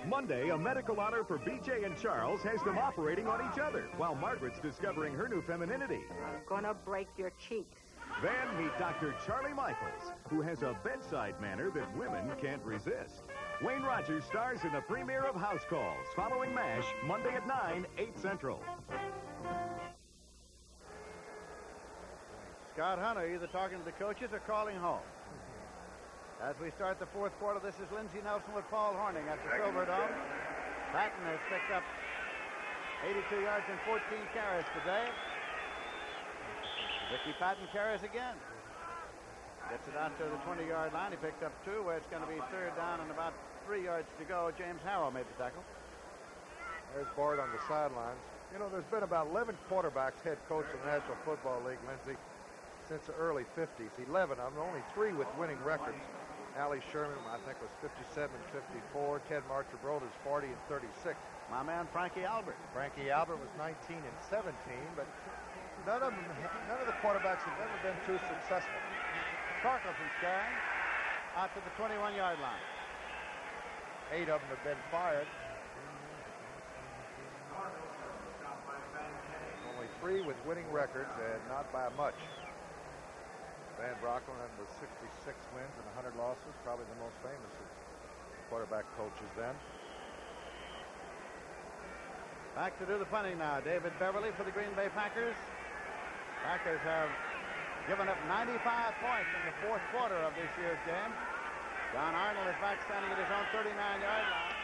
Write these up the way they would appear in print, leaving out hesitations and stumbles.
Monday, a medical honor for BJ and Charles has them operating on each other, while Margaret's discovering her new femininity. I'm gonna break your cheeks. Then meet Dr. Charlie Michaels, who has a bedside manner that women can't resist. Wayne Rogers stars in the premiere of House Calls, following MASH, Monday at 9, 8 Central. Scott Hunter either talking to the coaches or calling home. As we start the fourth quarter, this is Lindsey Nelson with Paul Horning at the Silverdome. Patton has picked up 82 yards and 14 carries today. Ricky Patton carries again. Gets it out to the 20-yard line. He picked up 2, where it's going to be third down and about 3 yards to go. James Harrell made the tackle. There's Bart on the sidelines. You know, there's been about 11 quarterbacks head coach of the National Football League, Lindsey, since the early 50s. 11 of them, only 3 with winning records. Allie Sherman, I think, was 57, 54. Ted Marcher-Broad is 40 and 36. My man Frankie Albert. Frankie Albert was 19 and 17, but none of the quarterbacks have ever been too successful. Torkelson's carrying out to the 21-yard line. 8 of them have been fired. Only 3 with winning records, and not by much. Van Brockman with 66 wins and 100 losses, probably the most famous of quarterback coaches then. Back to do the punting now. David Beverly for the Green Bay Packers. Packers have given up 95 points in the fourth quarter of this year's game. Don Arnold is back standing at his own 39-yard line.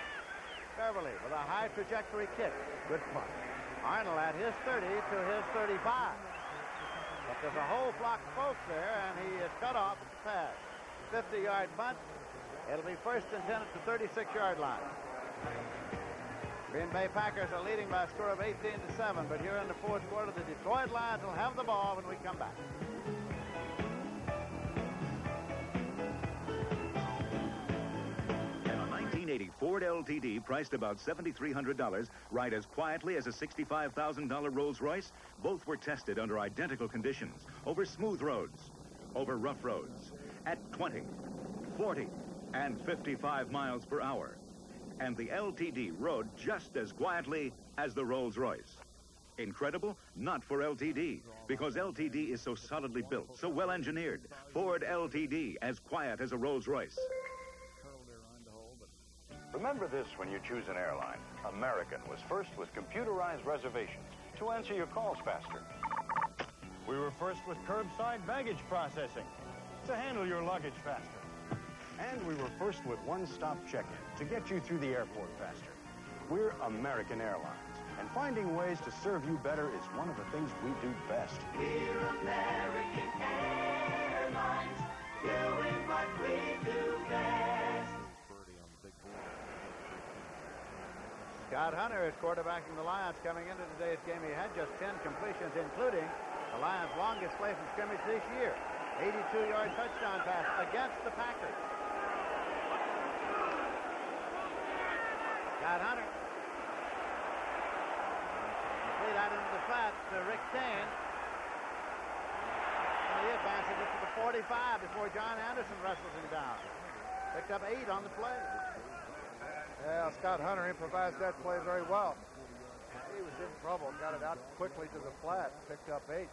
Beverly with a high trajectory kick. Good punt. Arnold at his 30 to his 35. But there's a whole flock of folks there, and he is cut off at the pass. 50-yard punt. It'll be first and 10 at the 36-yard line. Green Bay Packers are leading by a score of 18-7, but here in the fourth quarter, the Detroit Lions will have the ball when we come back. And a 1980 Ford LTD priced about $7,300 ride as quietly as a $65,000 Rolls-Royce. Both were tested under identical conditions, over smooth roads, over rough roads, at 20, 40, and 55 miles per hour. And the LTD rode just as quietly as the Rolls-Royce. Incredible? Not for LTD, because LTD is so solidly built, so well engineered. Ford LTD, as quiet as a Rolls-Royce. Remember this when you choose an airline. American was first with computerized reservations to answer your calls faster. We were first with curbside baggage processing to handle your luggage faster. And we were first with one-stop check-in to get you through the airport faster. We're American Airlines, and finding ways to serve you better is one of the things we do best. We're American Airlines, doing what we do best. Scott Hunter is quarterbacking the Lions coming into today's game. He had just 10 completions, including the Lions' longest play from scrimmage this year. 82-yard touchdown pass against the Packers. Scott Hunter. Complete out into the flat to Rick Kane. And he advances it to the 45 before John Anderson wrestles him down. Picked up 8 on the play. Yeah, Scott Hunter improvised that play very well. He was in trouble, got it out quickly to the flat, picked up 8.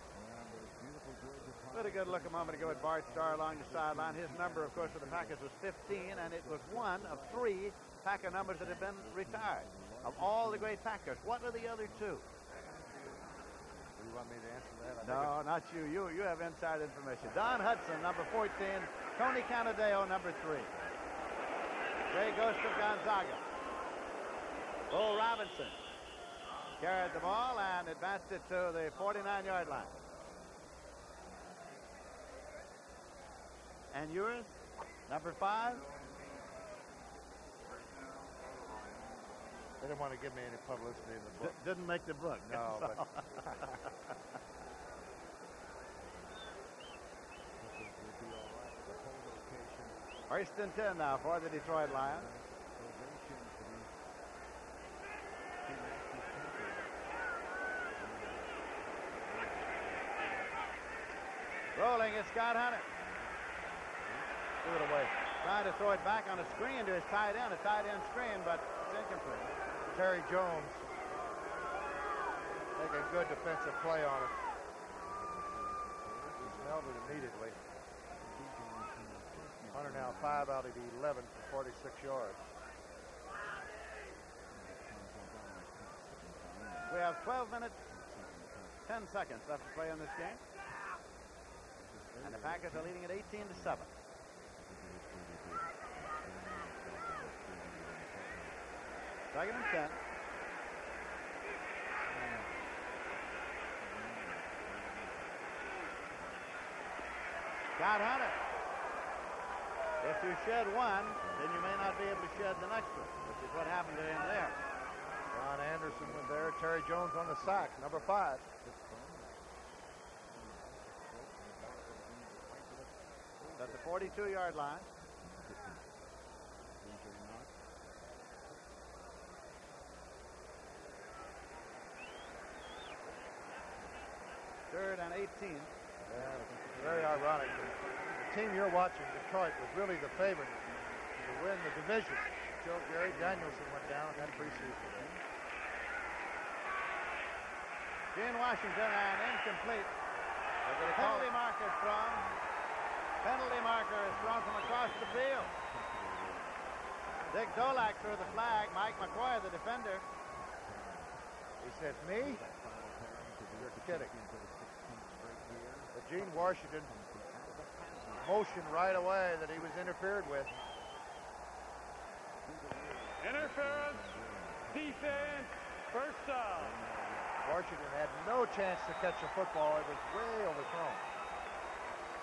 Pretty good look a moment ago at Bart Starr along the sideline. His number, of course, for the Packers was 15, and it was one of 3 Packer numbers that have been retired. Of all the great Packers, what are the other 2? You want me to answer that? No, not you. You have inside information. Don Hudson, number 14. Tony Canadeo, number 3. Ray Ghost of Gonzaga. Bo Robinson carried the ball and advanced it to the 49-yard line. And yours, number 5? They didn't want to give me any publicity in the book. Didn't make the book. No, but... First and 10 now for the Detroit Lions. Rolling is Scott Hunter. Threw it away. Trying to throw it back on a screen to his tight end, a tight end screen, but it's incomplete. Terry Jones making a good defensive play on it. He smelled it immediately. Hunter now 5 out of the 11 for 46 yards. We have 12 minutes, 10 seconds left to play in this game. And the Packers are leading at 18-7. Second and 10. Scott Hunter. If you shed one, then you may not be able to shed the next one, which is what happened to him there. John Anderson was there. Terry Jones on the sack, number 5. At the 42-yard line. Third and 18. Yeah, very ironic. The team you're watching, Detroit, was really the favorite to win the division until Gary Danielson went down in that preseason. Gene Washington and incomplete. Penalty marker thrown. Penalty marker is thrown from across the field. Dick Dolak threw the flag. Mike McCoy, the defender. He said, me? You're kidding. But Gene Washington motioned right away that he was interfered with. Interference, defense, first down. Washington had no chance to catch the football. It was way overthrown.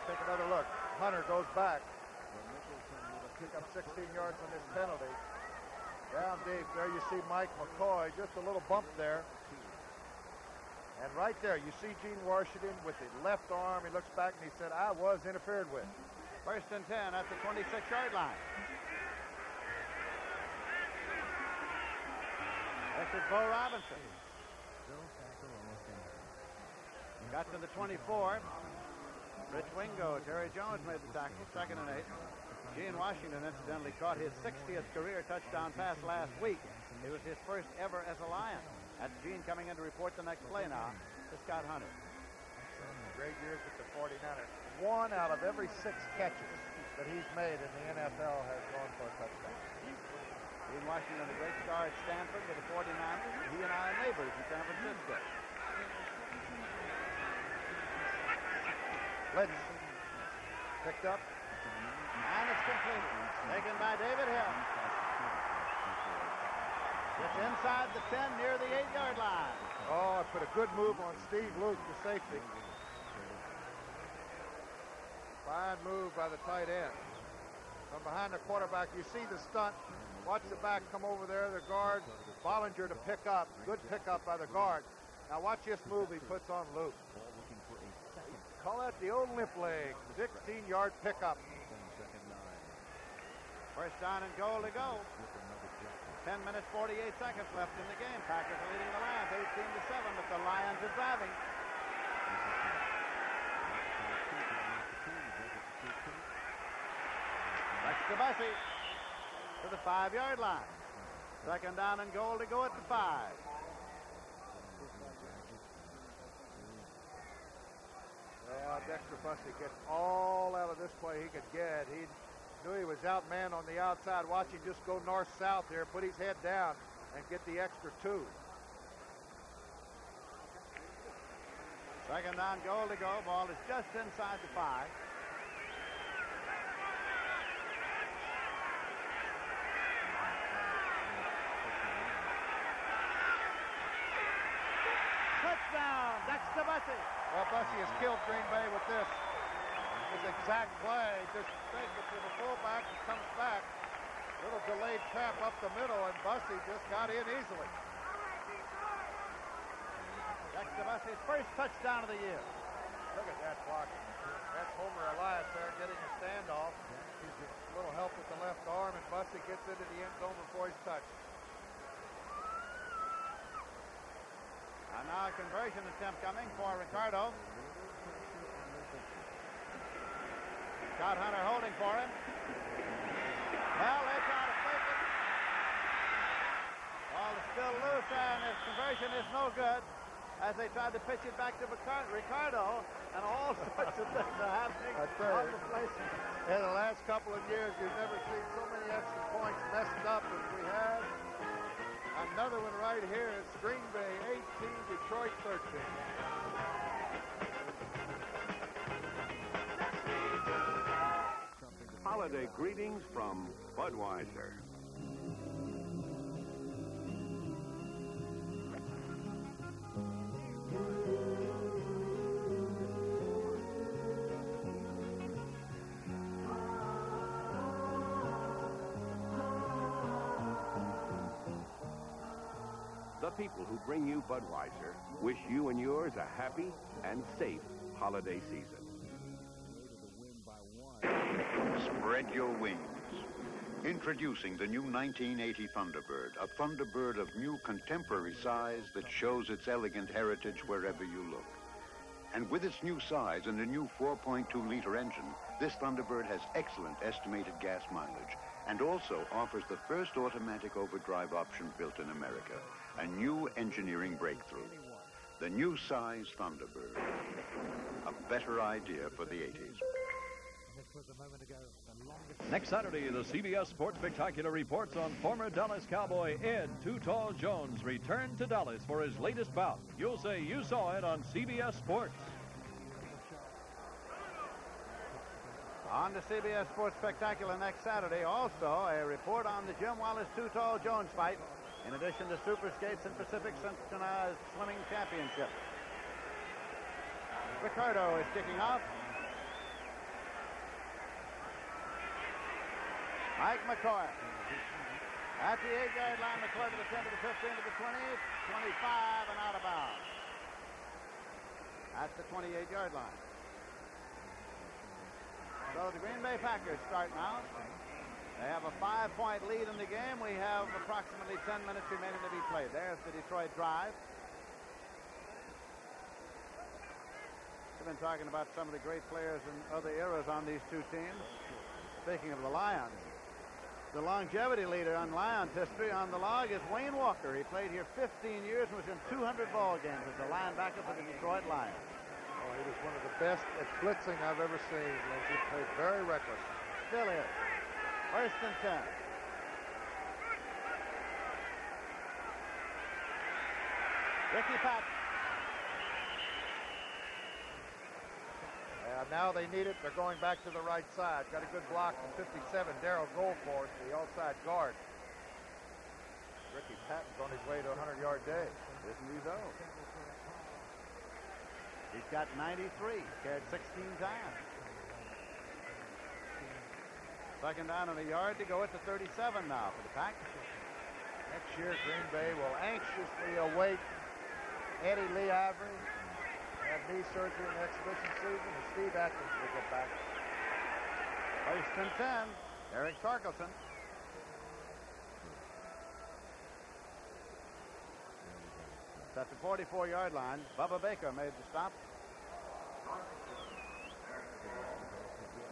Take another look. Hunter goes back. Pick up 16 yards on this penalty. Down deep. There you see Mike McCoy. Just a little bump there. And right there, you see Gene Washington with the left arm. He looks back and he said, I was interfered with. First and 10 at the 26-yard line. This is Bo Robinson. Got to the 24. Rich Wingo. Terry Jones made the tackle. Second and 8. Gene Washington incidentally caught his 60th career touchdown pass last week. It was his first ever as a Lion. That's Gene coming in to report the next play now to Scott Hunter. Great years with the 49ers. 1 out of every 6 catches that he's made in the NFL has gone for a touchdown. Gene Washington, a great star at Stanford with the 49ers. He and I are neighbors in San Francisco. Blitz. Picked up. And it's completed. Taken by David Hill. It's inside the 10 near the 8-yard line. Oh, I put a good move on Steve Luke, the safety. Fine move by the tight end. From behind the quarterback, you see the stunt. Watch the back come over there, the guard. Bollinger to pick up. Good pickup by the guard. Now watch this move he puts on Luke. Call that the old limp leg. 16-yard pickup. First down and goal to go. 10 minutes, 48 seconds left in the game. Packers are leading the Lions 18-7, but the Lions are driving. Rex Bussey to the 5-yard line. Second down and goal to go at the 5. Well, Dexter Bussey gets all out of this play he could get. He knew he was outmanned on the outside. Watch him just go north-south there, put his head down, and get the extra 2. Second down, goal to go. Ball is just inside the 5. Touchdown, Dexter Bussey. Well, Bussey has killed Green Bay with this. His exact play, just takes it to the fullback and comes back. Little delayed trap up the middle, and Bussey just got in easily. Dexter Bussey's first touchdown of the year. Look at that blocking. That's Homer Elias there getting a standoff. He's a little help with the left arm, and Bussey gets into the end zone before he's touched. And now a conversion attempt coming for Ricardo. Scott Hunter holding for him. as they tried to pitch it back to Ricardo, and all sorts of things are happening on the place. In the last couple of years, you've never seen so many extra points messed up as we have. Another one right here. It's Green Bay 18, Detroit 13. Holiday greetings from Budweiser. The people who bring you Budweiser wish you and yours a happy and safe holiday season. Spread your wings. Introducing the new 1980 Thunderbird, a Thunderbird of new contemporary size that shows its elegant heritage wherever you look. And with its new size and a new 4.2-liter engine, this Thunderbird has excellent estimated gas mileage and also offers the first automatic overdrive option built in America, a new engineering breakthrough. The new size Thunderbird, a better idea for the 80s. Next Saturday, the CBS Sports Spectacular reports on former Dallas Cowboy Ed Too Tall Jones returned to Dallas for his latest bout. You'll say you saw it on CBS Sports. On the CBS Sports Spectacular next Saturday, also a report on the Jim Wallace Too Tall Jones fight, in addition to Super Skates and Pacific Synchronized Swimming Championship. Ricardo is kicking off. Mike McCoy. At the 8-yard line, McCoy to the 10, to the 15, to the 20, 25, and out of bounds. At the 28-yard line. So the Green Bay Packers start now. They have a 5-point lead in the game. We have approximately 10 minutes remaining to be played. There's the Detroit drive. We've been talking about some of the great players in other eras on these two teams. Speaking of the Lions, the longevity leader on Lions history on the log is Wayne Walker. He played here 15 years and was in 200 ball games as a linebacker for the Detroit Lions. Oh, he was one of the best at blitzing I've ever seen. He played very reckless. Still is. First and 10. Ricky Patton. Now they need it. They're going back to the right side. Got a good block from 57, Darryl Goldforth, the outside guard. Ricky Patton's on his way to a 100-yard day. Isn't he though? He's got 93. Carried 16 times. Second down and a yard to go at the 37 now for the Pack. Next year, Green Bay will anxiously await Eddie Lee Avery. Had knee surgery in the exhibition season, and Steve Atkins will get back. First and 10, Eric Torkelson. It's at the 44-yard line. Bubba Baker made the stop.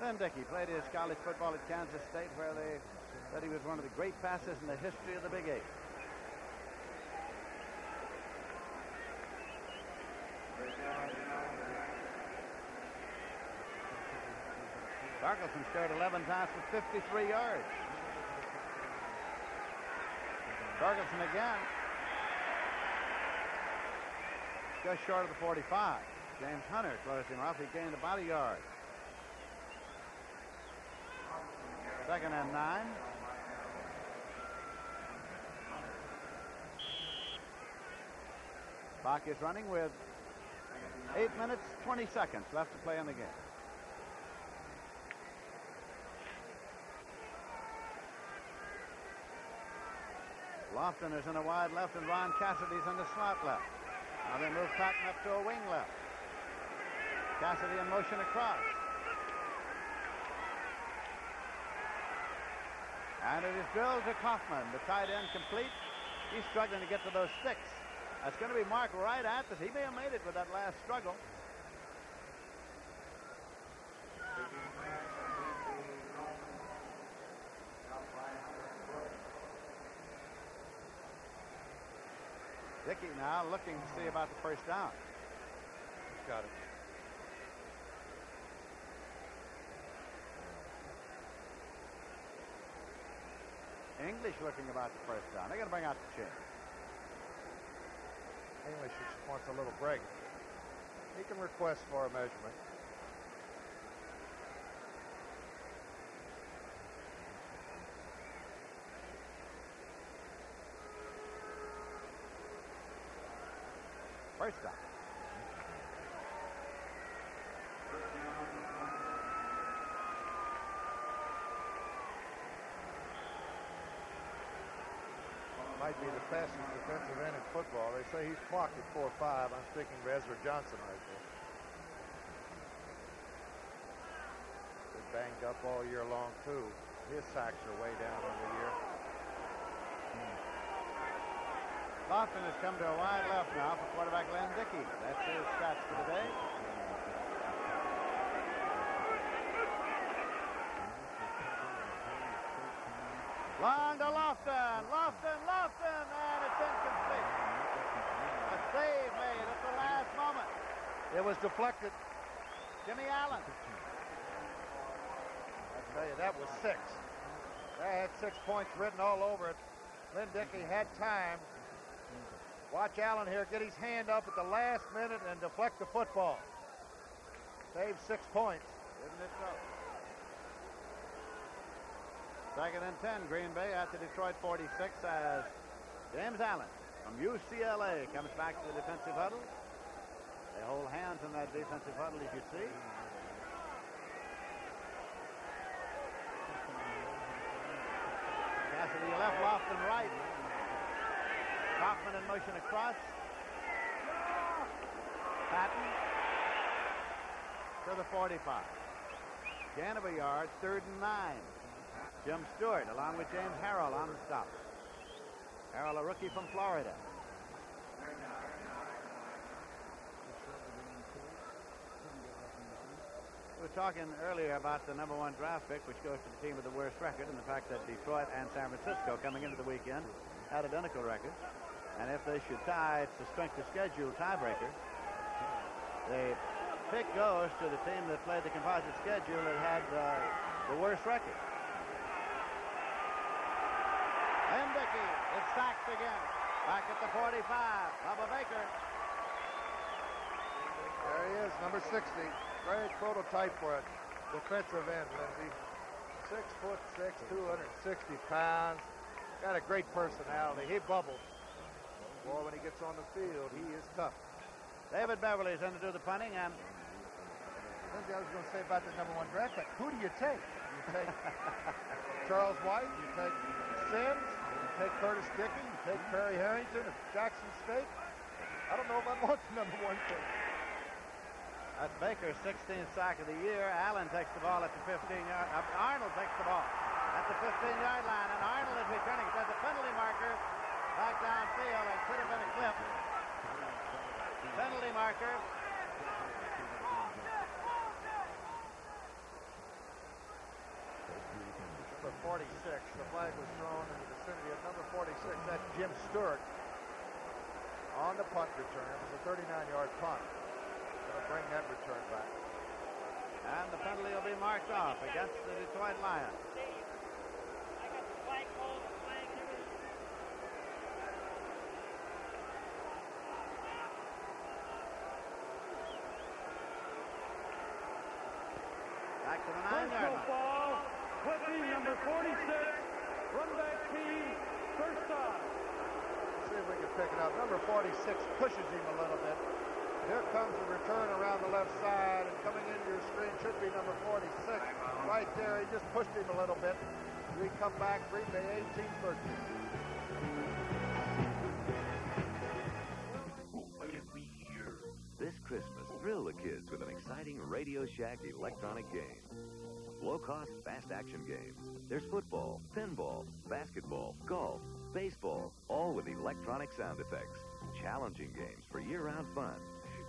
Then Dickey played his college football at Kansas State, where they said he was one of the great passers in the history of the Big Eight. Torkelson scored 11 times for 53 yards. Torkelson again. Just short of the 45. James Hunter closed him off. He gained about a yard. Second and 9. Clock is running with 8 minutes, 20 seconds left to play in the game. Lofton is in a wide left, and Ron Cassidy's in the slot left. Now they move Patton up to a wing left. Cassidy in motion across. And it is drilled to Kaufman, the tight end, complete. He's struggling to get to those sticks. That's going to be marked right at this. He may have made it with that last struggle. Dickey now looking to see about the first down. He's got it. English looking about the first down. They're going to bring out the chain. English just wants a little break. He can request for a measurement. First down. Might be the fastest defensive end in football. They say he's clocked at 4.5. I'm speaking of Ezra Johnson right there. Been banged up all year long, too. His sacks are way down on the year. Lofton has come to a wide left now for quarterback Len Dickey. That's his stats for today. Long to Lofton, and it's incomplete. A save made at the last moment. It was deflected. Jimmy Allen. I tell you, that was 6. That had 6 points written all over it. Len Dickey had time. Watch Allen here get his hand up at the last minute and deflect the football. Save 6 points. Isn't it so? Second and 10, Green Bay at the Detroit 46 as James Allen from UCLA comes back to the defensive huddle. They hold hands in that defensive huddle, as you see. Cassidy left, Lofton right. Kaufman in motion across. Patton to the 45. Gain of a yard, 3rd and 9. Jim Stewart along with James Harrell on the stop. Harrell, a rookie from Florida. We were talking earlier about the #1 draft pick, which goes to the team with the worst record, and the fact that Detroit and San Francisco coming into the weekend had identical records. And if they should tie, it's a strength of schedule tiebreaker. The pick goes to the team that played the composite schedule that had the worst record. And Dickey is sacked again. Back at the 45. Bubba Baker. There he is, number 60. Great prototype for a defensive end, Lindsey. 6'6", 260 pounds. Got a great personality. He bubbles. Boy, when he gets on the field, he is tough. David Beverly is in to do the punting, and Lindsey, I was going to say about the #1 draft pick. Who do you take? You take Charles White, you take Sims, you take Curtis Dickey, you take Perry Harrington of Jackson State. I don't know if I want the #1 pick. That's Baker's 16th sack of the year. Allen takes the ball at the 15-yard. Arnold takes the ball at the 15-yard line, and Arnold is returning. There's a penalty marker back downfield, and could have been a clip. Penalty marker. Number 46. The flag was thrown in the vicinity of number 46. That's Jim Stewart on the punt return. It was a 39-yard punt. Going to bring that return back. And the penalty will be marked off against the Detroit Lions. Back to the 9-yard line. Ball, team number 46, run back team, first down. See if we can pick it up. Number 46 pushes him a little bit. Here comes the return around the left side, and coming into your screen should be number 46. Right there, he just pushed him a little bit. We come back, Green Bay 18-13. What did we hear? This Christmas, thrill the kids with an exciting Radio Shack electronic game. Low-cost, fast-action games. There's football, pinball, basketball, golf, baseball, all with electronic sound effects. Challenging games for year-round fun.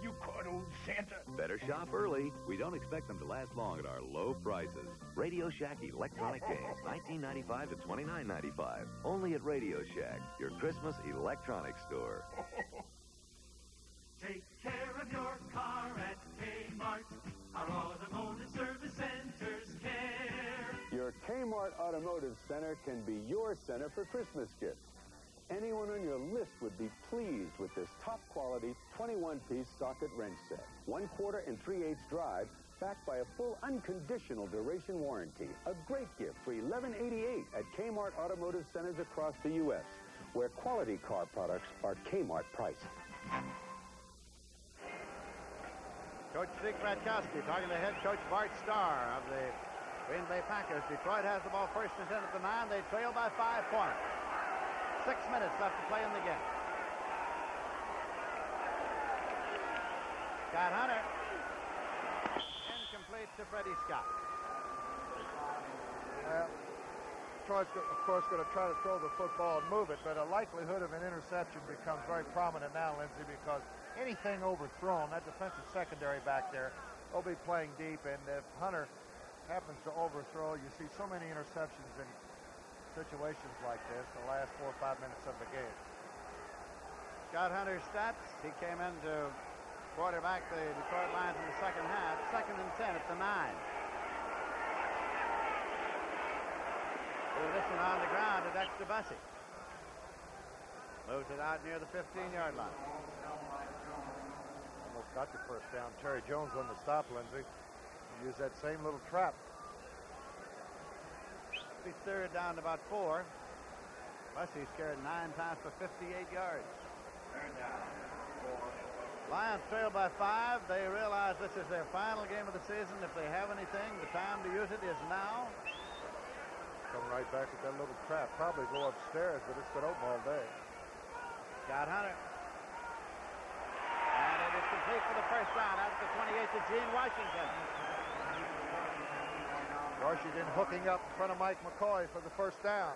You caught old Santa. Better shop early. We don't expect them to last long at our low prices. Radio Shack electronic games, $19.95 to $29.95. Only at Radio Shack, your Christmas electronics store. Take care of your car at Kmart. Our automotive service centers care. Your Kmart Automotive Center can be your center for Christmas gifts. Anyone on your list would be pleased with this top-quality 21-piece socket wrench set. 1/4 and 3/8 drive, backed by a full unconditional duration warranty. A great gift for $11.88 at Kmart Automotive Centers across the U.S., where quality car products are Kmart priced. Coach Zeke Bratkowski talking to head coach Bart Starr of the Green Bay Packers. Detroit has the ball first and 10 at the 9. They trail by 5 points. 6 minutes left to play in the game. Scott Hunter. Incomplete to Freddie Scott. Well, Detroit's, of course, going to try to throw the football and move it, but a likelihood of an interception becomes very prominent now, Lindsey, because anything overthrown, that defensive secondary back there, will be playing deep, and if Hunter happens to overthrow, you see so many interceptions in situations like this the last 4 or 5 minutes of the game. Scott Hunter's stats. He came in to quarterback the Detroit Lions in the second half. 2nd and 10 at the 9. This one on the ground to Dexter Bussey. Moves it out near the 15-yard line. Almost got the first down. Terry Jones on the stop, Lindsey. Use that same little trap. Be 3rd down to about 4. Bussey's carried 9 times for 58 yards. Lions trail by 5. They realize this is their final game of the season. If they have anything, the time to use it is now. Come right back with that little trap. Probably go upstairs, but it's been open all day. Scott Hunter. And it is complete for the first down out at the 28 to Gene Washington. Washington hooking up in front of Mike McCoy for the first down.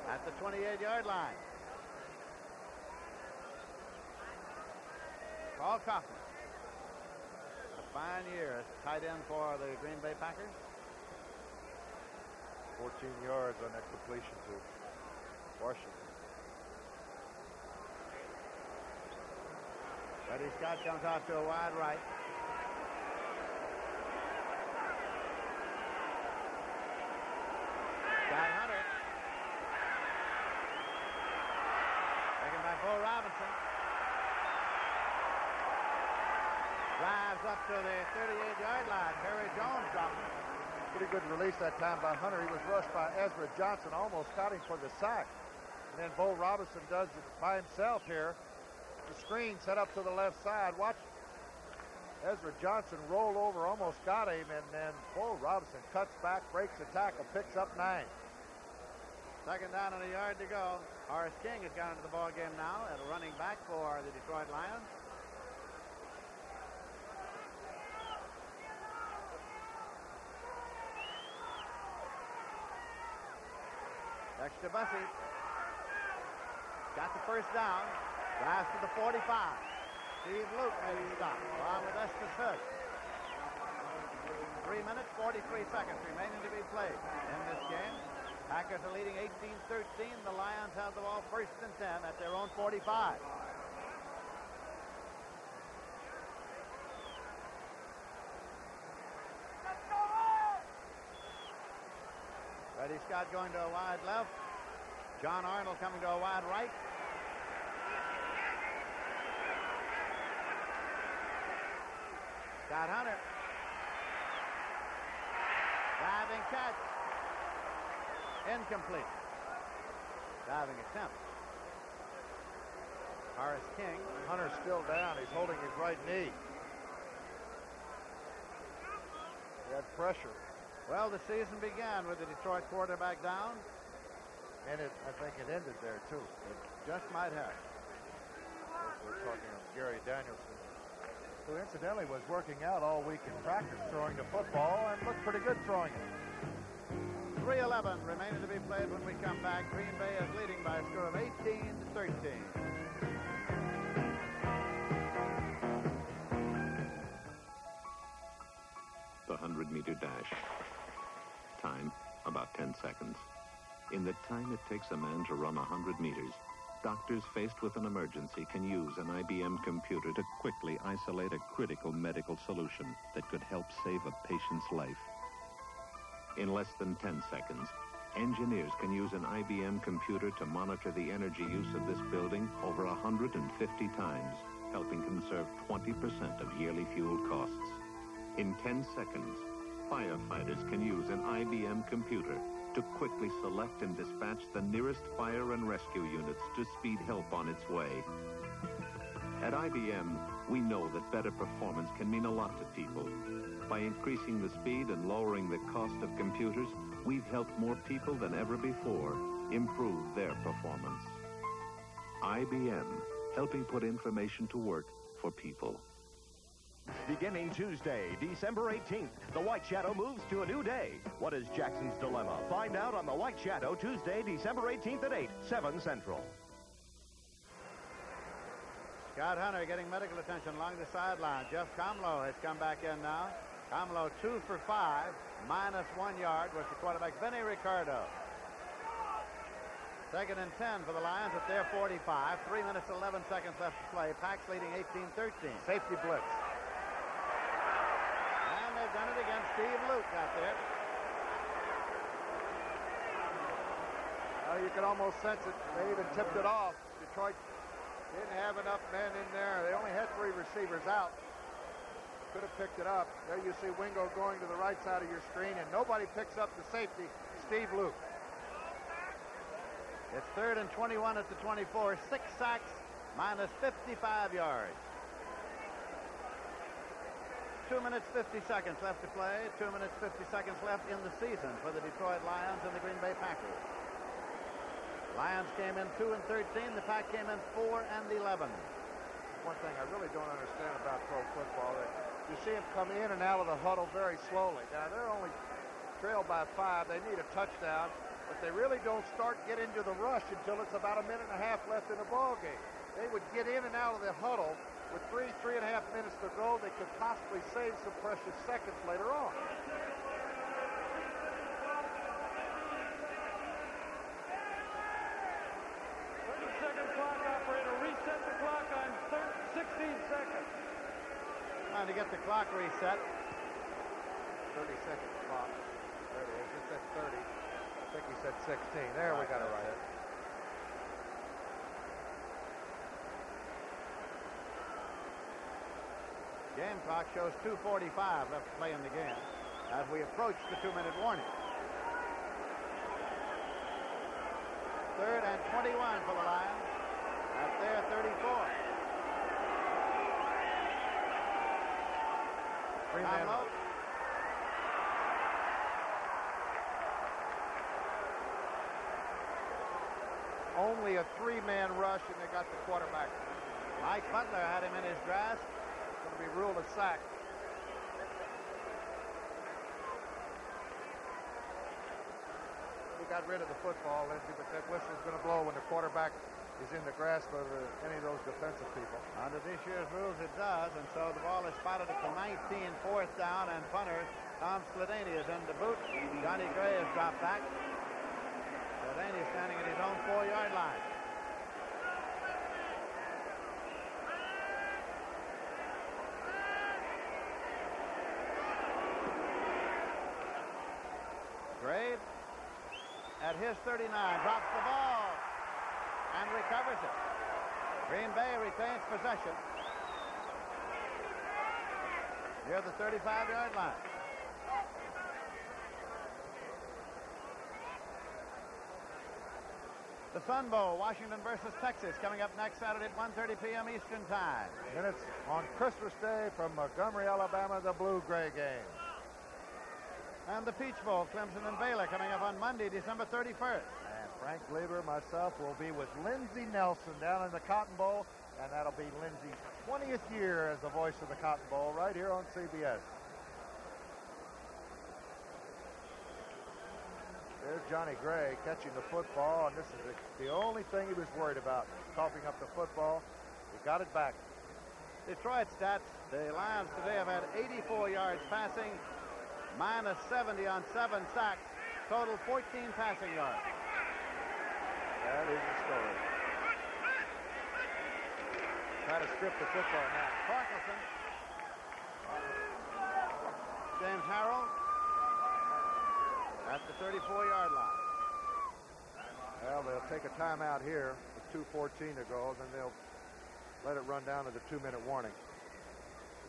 At the 28-yard line. Paul Kaufman. A fine year as tight end for the Green Bay Packers. 14 yards on that completion to Washington. Freddie Scott comes out to a wide right. Scott Hunter. Taken by Bo Robinson. Drives up to the 38-yard line. Terry Jones dropping it. Pretty good release that time by Hunter. He was rushed by Ezra Johnson. Almost got him for the sack. And then Bo Robinson does it by himself here. The screen set up to the left side. Watch Ezra Johnson roll over, almost got him, and then Bo Robinson cuts back, breaks the tackle, picks up 9. 2nd down and a yard to go. Horace King has gone into the ball game now at a running back for the Detroit Lions. Dexter Bussey got the first down. Drives to the 45. Steve Luke made him stop along with Estes Hood. 3 minutes, 43 seconds remaining to be played in this game. Packers are leading 18-13. The Lions have the ball 1st and 10 at their own 45. Freddie Scott going to a wide left. John Arnold coming to a wide right. Scott Hunter. Diving catch. Incomplete. Diving attempt. Horace King. Hunter's still down. He's holding his right knee. He had pressure. Well, the season began with the Detroit quarterback down. And I think it ended there, too. It just might have. We're talking of Gary Danielson, who incidentally was working out all week in practice throwing the football and looked pretty good throwing it. 3:11 remaining to be played when we come back. Green Bay is leading by a score of 18-13. seconds. In the time it takes a man to run 100 meters, doctors faced with an emergency can use an IBM computer to quickly isolate a critical medical solution that could help save a patient's life. In less than 10 seconds, engineers can use an IBM computer to monitor the energy use of this building over 150 times, helping conserve 20% of yearly fuel costs. In 10 seconds, firefighters can use an IBM computer to quickly select and dispatch the nearest fire and rescue units to speed help on its way. At IBM, we know that better performance can mean a lot to people. By increasing the speed and lowering the cost of computers, we've helped more people than ever before improve their performance. IBM, helping put information to work for people. Beginning Tuesday, December 18th, the White Shadow moves to a new day. What is Jackson's dilemma? Find out on the White Shadow, Tuesday, December 18th at 8, 7 Central. Scott Hunter getting medical attention along the sideline. Jeff Comlow has come back in now. Comlow 2 for 5, minus 1 yard was the quarterback, Vinny Ricardo. Second and 10 for the Lions at their 45. 3 minutes, 11 seconds left to play. Packs leading 18-13. Safety blitz. And they've done it again. Steve Luke out there. You can almost sense it. They even tipped it off. Detroit didn't have enough men in there. They only had 3 receivers out. Could have picked it up. There you see Wingo going to the right side of your screen, and nobody picks up the safety, Steve Luke. It's 3rd and 21 at the 24. 6 sacks, minus 55 yards. 2 minutes, 50 seconds left to play. 2 minutes, 50 seconds left in the season for the Detroit Lions and the Green Bay Packers. Lions came in 2 and 13. The Pack came in 4 and 11. One thing I really don't understand about pro football, that you see them come in and out of the huddle very slowly. Now, they're only trailed by 5. They need a touchdown, but they really don't start get into the rush until it's about a minute and a half left in the ball game. They would get in and out of the huddle with 3.5 minutes to go. They could possibly save some precious seconds later on. Clock operator, reset the clock on 16 seconds. Trying to get the clock reset. 30-second clock. There it is. It's at 30. I think he said 16. There, we got it right. Game clock shows 2:45 left to play in the game as we approach the 2-minute warning. 3rd and 21 for the Lions at their 34. Comlow. Only a 3-man rush, and they got the quarterback. Mike Butler had him in his grasp. It's going to be ruled a sack. We got rid of the football, Lindsey, but that whistle's going to blow when the quarterback is in the grasp of any of those defensive people. Under this year's rules, it does, and so the ball is spotted at the 19, 4th down, and punter Tom Sladany is in the boot. Johnny Gray has dropped back. Sladany standing at his own 4-yard line. Gray at his 39 drops the ball and recovers it. Green Bay retains possession near the 35-yard line. The Sun Bowl, Washington versus Texas, coming up next Saturday at 1:30 p.m. Eastern Time. And it's on Christmas Day from Montgomery, Alabama, the Blue-Gray game. And the Peach Bowl, Clemson and Baylor, coming up on Monday, December 31st. And Frank Lieber, myself, will be with Lindsey Nelson down in the Cotton Bowl, and that'll be Lindsey's 20th year as the voice of the Cotton Bowl right here on CBS. There's Johnny Gray catching the football, and this is the only thing he was worried about, coughing up the football. He got it back. Detroit stats, the Lions today have had 84 yards passing, minus 70 on 7 sacks, total 14 passing yards. That is the story. Try to strip the football now. Torkelson. James Harrell at the 34-yard line. Well, they'll take a timeout here with 2:14 to go, then they'll let it run down to the 2-minute warning.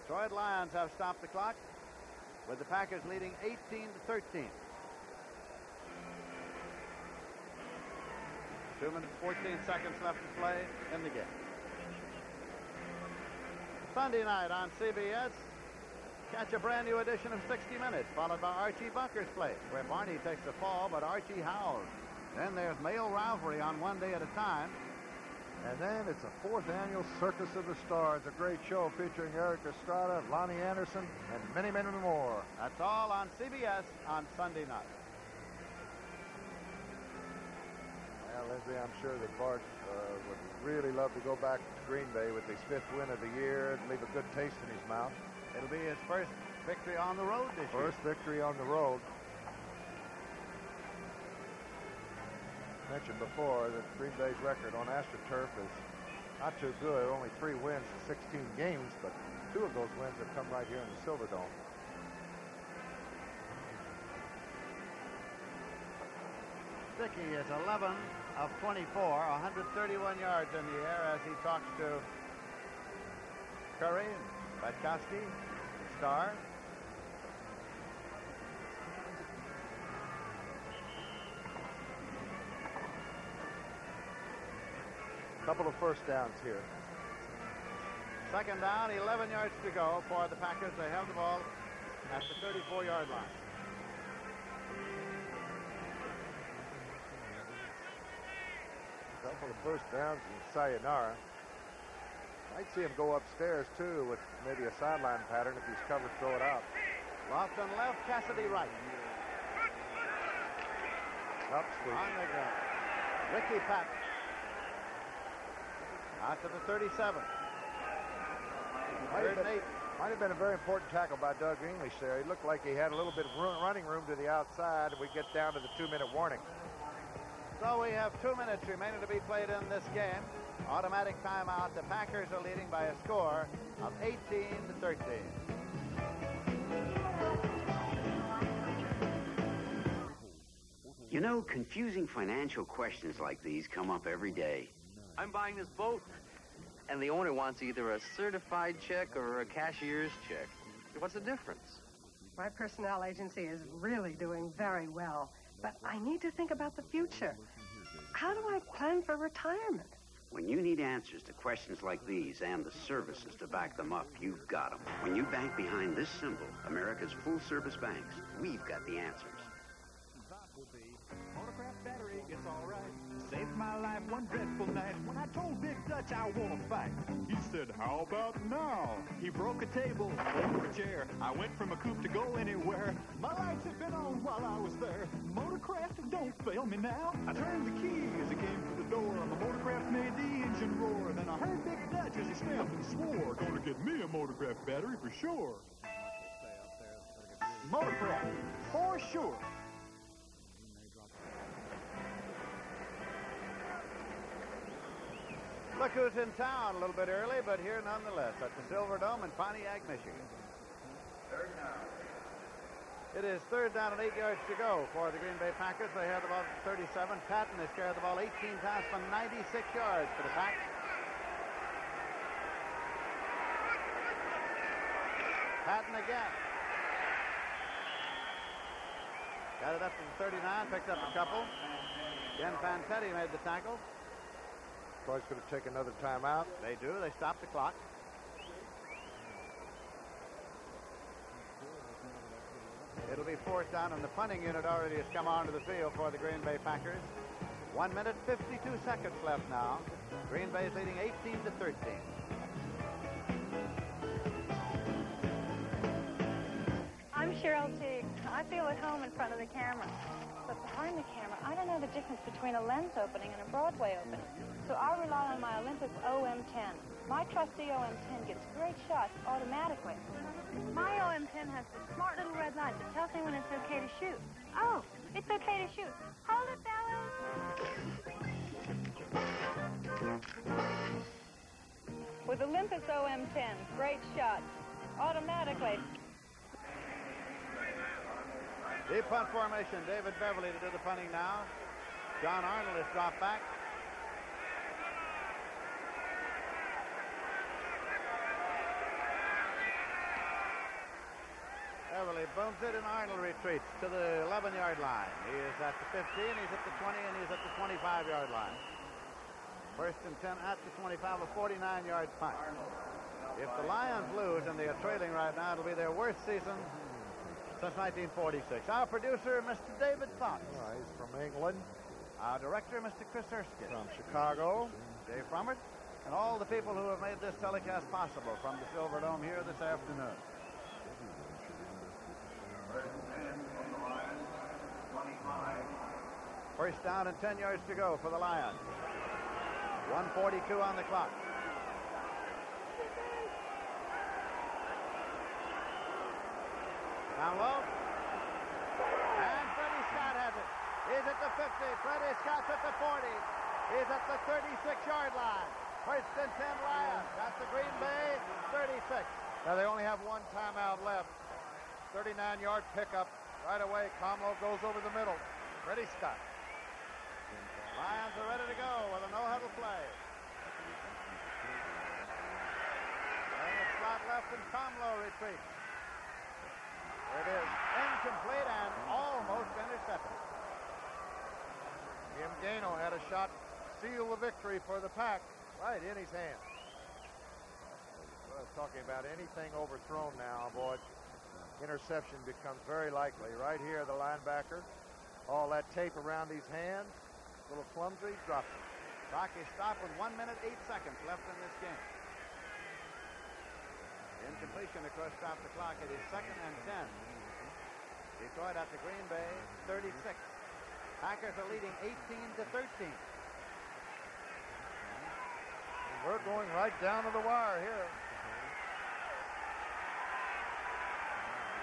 Detroit Lions have stopped the clock with the Packers leading 18-13. 2 minutes, 14 seconds left to play in the game. Sunday night on CBS, catch a brand new edition of 60 Minutes, followed by Archie Bunker's Place, where Barney takes the fall, but Archie howls. Then there's Male Rivalry on One Day at a Time. And then it's a 4th annual Circus of the Stars, a great show featuring Eric Estrada, Lonnie Anderson, and many, many more. That's all on CBS on Sunday night. Well, Lindsay, I'm sure that Bart would really love to go back to Green Bay with his 5th win of the year and leave a good taste in his mouth. It'll be his first victory on the road this year. First victory on the road. Mentioned before that Green Bay's record on AstroTurf is not too good. Only 3 wins in 16 games, but 2 of those wins have come right here in the Silverdome. Dickey is 11 of 24, 131 yards in the air as he talks to Curry, Batkowski, Starr. Couple of first downs here. Second down, 11 yards to go for the Packers. They have the ball at the 34-yard line. Couple of first downs and sayonara. Might see him go upstairs, too, with maybe a sideline pattern. If he's covered, throw it out. Lofton left, Cassidy right. Up, sweep. On the ground. Ricky Patton. Out to the 37. Might have been a very important tackle by Doug English there. He looked like he had a little bit of running room to the outside, and we get down to the 2-minute warning. So we have 2 minutes remaining to be played in this game. Automatic timeout. The Packers are leading by a score of 18-13. You know, confusing financial questions like these come up every day. I'm buying this boat, and the owner wants either a certified check or a cashier's check. What's the difference? My personnel agency is really doing very well, but I need to think about the future. How do I plan for retirement? When you need answers to questions like these and the services to back them up, you've got them. When you bank behind this symbol, America's full-service banks, we've got the answers. Motorcraft battery, it's all right. Saved my life one dreadful night when I told Big Dutch I want to fight. He said, how about now? He broke a table over a chair. I went from a coupe to go anywhere. My lights had been on while I was there. Motorcraft, don't fail me now. I turned the key as it came to the door. The Motorcraft made the engine roar. Then I heard Big Dutch as he stamped and swore. Gonna get me a Motorcraft battery for sure. Motorcraft, for sure. Look who's in town a little bit early, but here nonetheless at the Silverdome in Pontiac, Michigan. Third down. It is third down and 8 yards to go for the Green Bay Packers. They have the ball at 37. Patton has carried the ball 18 times for 96 yards for the Pack. Patton again. Got it up to the 39, picked up a couple. Ken Fantetti made the tackle. Detroit's going to take another timeout. They do. They stop the clock. It'll be fourth down, and the punting unit already has come onto the field for the Green Bay Packers. 1 minute, 52 seconds left now. Green Bay's leading 18-13. I'm Cheryl Teague. I feel at home in front of the camera. But behind the camera, I don't know the difference between a lens opening and a Broadway opening. So I rely on my Olympus OM10. My trusty OM10 gets great shots automatically. My OM10 has the smart little red light that tells me when it's okay to shoot. Oh, it's okay to shoot. Hold it, fellas. With Olympus OM10, great shot. Automatically. Deep punt formation. David Beverly to do the punting now. John Arnold is dropped back. Beverly booms it, and Arnold retreats to the 11-yard line. He is at the 15, he's at the 20, and he's at the 25-yard line. First and 10 at the 25, a 49-yard punt. If the Lions lose, and they are trailing right now, it'll be their worst season since 1946. Our producer, Mr. David Fox. He's from England. Our director, Mr. Chris Erskine. From Chicago. Dave Frummert. And all the people who have made this telecast possible from the Silver Dome here this afternoon. First down and 10 yards to go for the Lions. 1:42 on the clock. Down low. And Freddie Scott has it. He's at the 50. Freddie Scott's at the 40. He's at the 36-yard line. First and 10 Lions. At the Green Bay 36. Now they only have one timeout left. 39-yard pickup. Right away, Comlo goes over the middle. Freddie Scott. Lions are ready to go with a no-huddle play. And the slot left, and Comlo retreats. There it is. Incomplete and almost intercepted. Jim Gano had a shot, seal the victory for the Pack, right in his hand. Well, I was talking about anything overthrown now, boy. Interception becomes very likely. Right here, the linebacker. All that tape around his hands. A little clumsy, drops it. Clock is stopped with 1 minute, 8 seconds left in this game. Incompletion, of course, stopped the clock. It is 2nd and 10. Detroit at the Green Bay, 36. Packers are leading 18-13. And we're going right down to the wire here.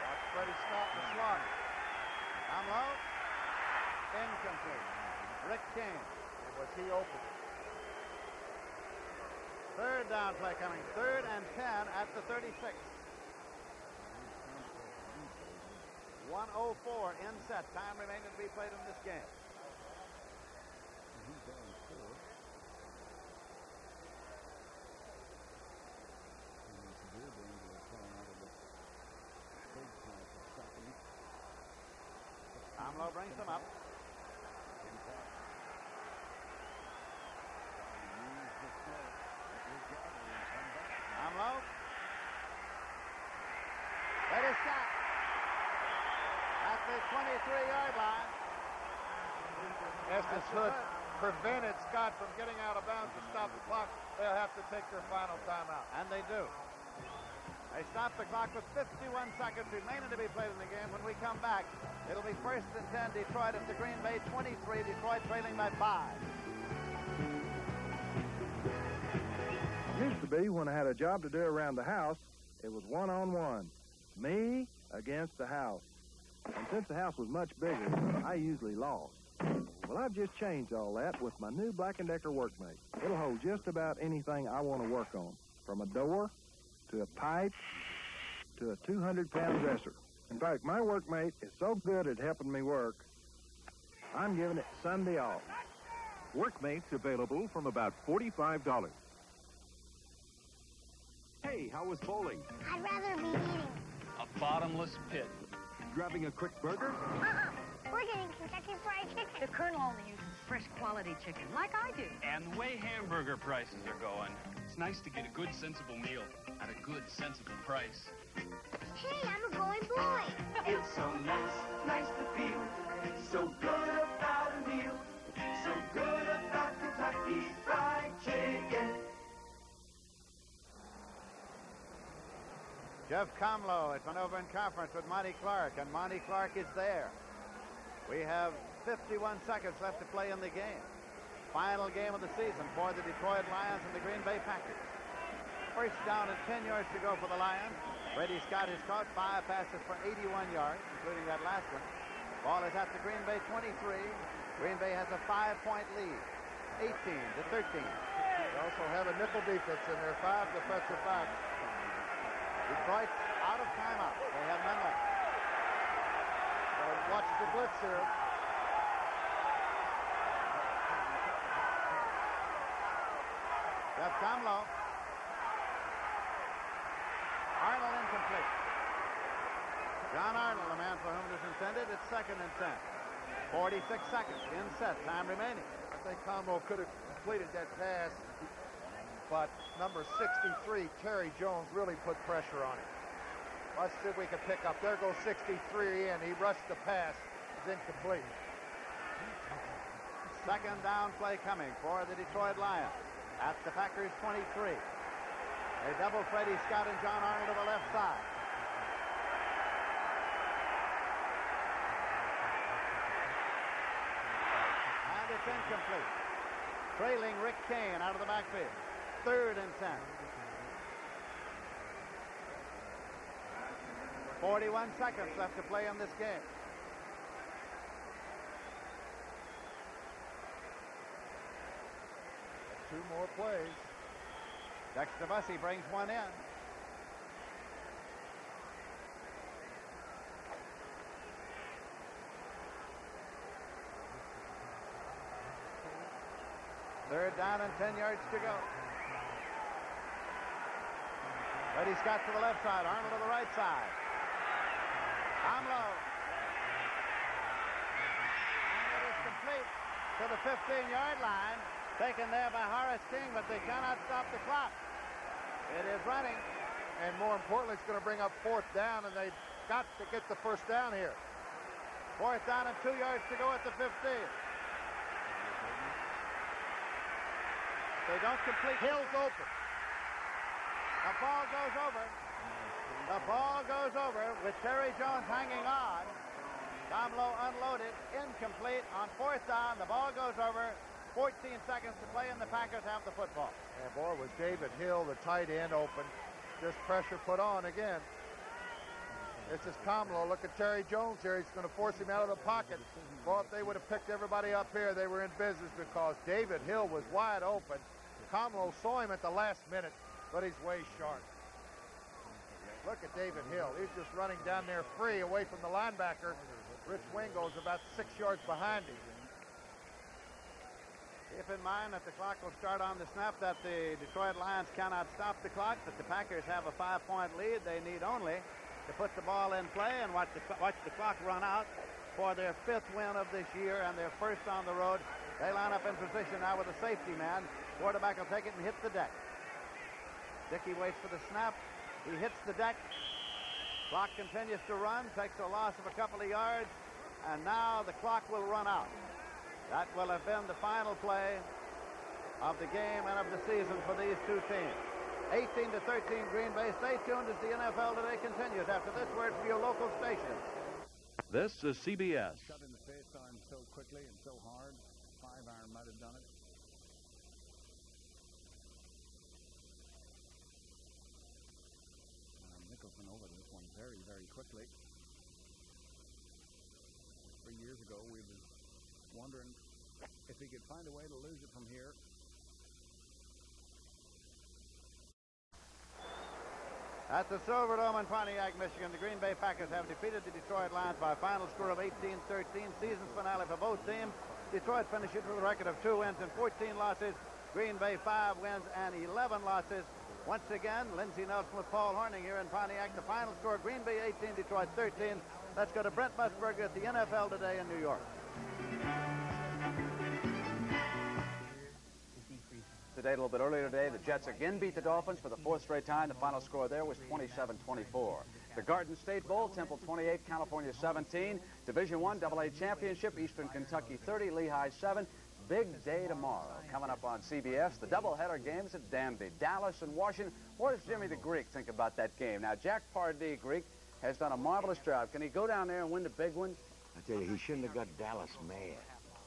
Watch Freddie Scott in the slot. Down low. Incomplete. Rick Kane. And was he open? Third down play coming. 3rd and 10 at the 36. 1:04 in set. Time remaining to be played in this game. Comlo brings them up. Comlo. Ready, Scott. At the 23-yard line. Estes Hood prevented Scott from getting out of bounds to stop the clock. They'll have to take their final timeout. And they do. They stop the clock with 51 seconds remaining to be played in the game. When we come back, it'll be 1st and 10 Detroit at the Green Bay 23. Detroit trailing by 5. Used to be when I had a job to do around the house, it was one-on-one. Me against the house. And since the house was much bigger, I usually lost. Well, I've just changed all that with my new Black & Decker Workmate. It'll hold just about anything I want to work on, from a door to a pipe to a 200-pound dresser. In fact, my Workmate is so good at helping me work, I'm giving it Sunday off. Workmates available from about $45. Hey, how was bowling? I'd rather be eating. A bottomless pit. Grabbing a quick burger? We're getting Kentucky Fried Chicken. The Colonel only uses fresh quality chicken, like I do. And the way hamburger prices are going, it's nice to get a good, sensible meal at a good, sensible price. Hey, I'm a going boy. It's so nice to feel so good about a meal, so good about Kentucky Fried Chicken. Jeff Comlo has been over in conference with Monty Clark, and Monty Clark is there. We have 51 seconds left to play in the game. Final game of the season for the Detroit Lions and the Green Bay Packers. First down and 10 yards to go for the Lions. Freddie Scott has caught 5 passes for 81 yards, including that last one. Ball is at the Green Bay 23. Green Bay has a 5-point lead, 18-13. They also have a nickel defense in there, 5 defensive backs. Detroit's out of timeout. They have none left. So watch the blitz here. Jeff Tomlow. Arnold incomplete. John Arnold, the man for whom it is intended. It's 2nd and 10. 46 seconds in set. Time remaining. I think Combo could have completed that pass, but number 63, Terry Jones, really put pressure on him. Let's see if we can pick up. There goes 63 in. He rushed the pass. It's incomplete. Second down play coming for the Detroit Lions at the Packers 23. They double Freddie Scott and John Arnold to the left side. And it's incomplete. Trailing Rick Kane out of the backfield. 3rd and 10. 41 seconds left to play in this game. Two more plays. Dexter Bussey brings one in. Third down and 10 yards to go. Freddie Scott to the left side. Arnold to the right side. Tomlow. And it is complete to the 15-yard line. Taken there by Horace King, but they cannot stop the clock. It is running. And more importantly, it's going to bring up 4th down, and they've got to get the first down here. 4th down and 2 yards to go at the 15. They don't complete. Hill's open. The ball goes over. The ball goes over with Terry Jones hanging on. Tomlow unloaded. Incomplete on 4th down. The ball goes over. 14 seconds to play, and the Packers have the football. And boy, was David Hill, the tight end, open. Just pressure put on again. This is Tomlow. Look at Terry Jones here. He's going to force him out of the pocket. Well, if they would have picked everybody up here, they were in business because David Hill was wide open. Tomlow saw him at the last minute, but he's way short. Look at David Hill. He's just running down there free away from the linebacker. Rich Wingo's about 6 yards behind him. Keep in mind that the clock will start on the snap, that the Detroit Lions cannot stop the clock, but the Packers have a 5-point lead. They need only to put the ball in play and watch the clock run out for their 5th win of this year and their 1st on the road. They line up in position now with a safety man. Quarterback will take it and hit the deck. Dickey waits for the snap. He hits the deck. Clock continues to run, takes a loss of a couple of yards, and now the clock will run out. That will have been the final play of the game and of the season for these two teams. 18-13 Green Bay. Stay tuned as the NFL Today continues after this word from your local station. This is CBS. Shot in the face on so quickly and so hard. 5-iron might have done it. Nicholson over this one very, very quickly. 3 years ago, we were wondering if he could find a way to lose it from here. At the Silverdome in Pontiac, Michigan, the Green Bay Packers have defeated the Detroit Lions by a final score of 18-13. Season finale for both teams. Detroit finishes with a record of 2 wins and 14 losses. Green Bay 5 wins and 11 losses. Once again, Lindsey Nelson with Paul Horning here in Pontiac. The final score, Green Bay 18, Detroit 13. Let's go to Brent Musburger at the NFL Today in New York. Today, a little bit earlier today, the Jets again beat the Dolphins for the 4th straight time. The final score there was 27-24. The Garden State Bowl, Temple 28, California 17. Division I AA Championship, Eastern Kentucky 30, Lehigh 7. Big day tomorrow. Coming up on CBS, the doubleheader games at Danby, Dallas and Washington. What does Jimmy the Greek think about that game? Now, Jack Pardee, Greek, has done a marvelous job. Can he go down there and win the big one? I tell you, he shouldn't have got Dallas mad.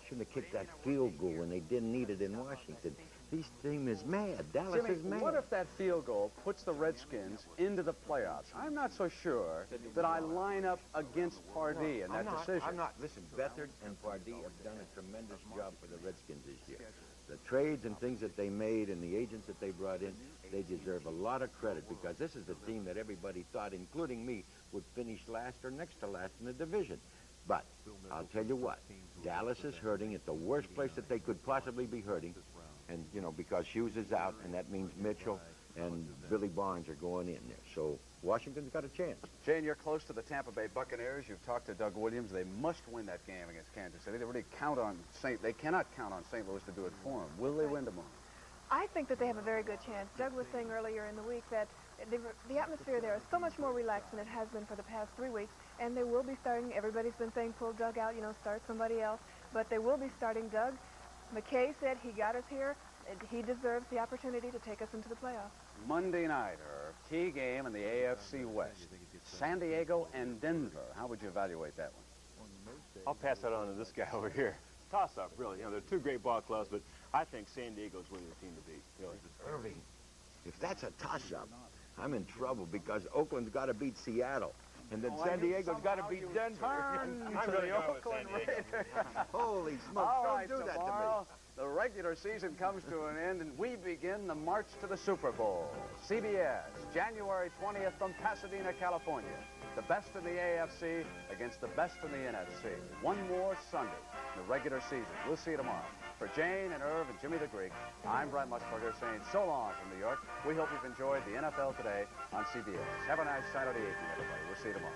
shouldn't have kicked that field goal when they didn't need it in Washington. This team is mad. Dallas Jimmy, is mad. what if that field goal puts the Redskins into the playoffs? I'm not so sure that I line up against Pardee in that decision. I'm not. Listen, Beathard and Pardee have done a tremendous job for the Redskins this year. The trades and things that they made and the agents that they brought in, they deserve a lot of credit because this is the team that everybody thought, including me, would finish last or next to last in the division. But I'll tell you what, Dallas is hurting at the worst place that they could possibly be hurting. And, you know, because Hughes is out, and that means Mitchell and Billy Barnes are going in there. So Washington's got a chance. Jane, you're close to the Tampa Bay Buccaneers. You've talked to Doug Williams. They must win that game against Kansas City. They cannot count on St. Louis to do it for them. Will they win tomorrow? I think that they have a very good chance. Doug was saying earlier in the week that the atmosphere there is so much more relaxed than it has been for the past 3 weeks, and they will be starting. Everybody's been saying pull Doug out, start somebody else, but they will be starting Doug. McKay said he got us here, and he deserves the opportunity to take us into the playoffs. Monday night, Irv, key game in the AFC West. San Diego and Denver. How would you evaluate that one? I'll pass that on to this guy over here. Toss-up, really. They're two great ball clubs, but I think San Diego's winning the team to beat, really. Irving, if that's a toss-up, I'm in trouble because Oakland's got to beat Seattle. And then San Diego's got to beat Denver. I'm really Oakland Raiders. Holy smokes, don't do that to me. The regular season comes to an end, and we begin the march to the Super Bowl. CBS, January 20th from Pasadena, California. The best in the AFC against the best in the NFC. One more Sunday in the regular season. We'll see you tomorrow. For Jane and Irv and Jimmy the Greek, I'm Brent Musburger saying so long from New York. We hope you've enjoyed the NFL Today on CBS. Have a nice Saturday evening, everybody. We'll see you tomorrow.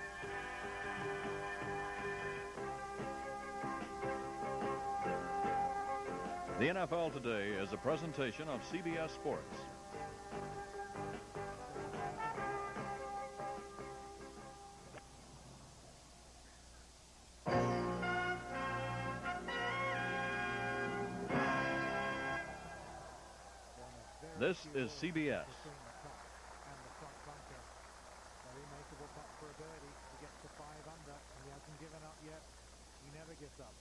The NFL Today is a presentation of CBS Sports. This is CBS. Very makeable putt for a birdie to get to 5 under. He hasn't given up yet. He never gives up.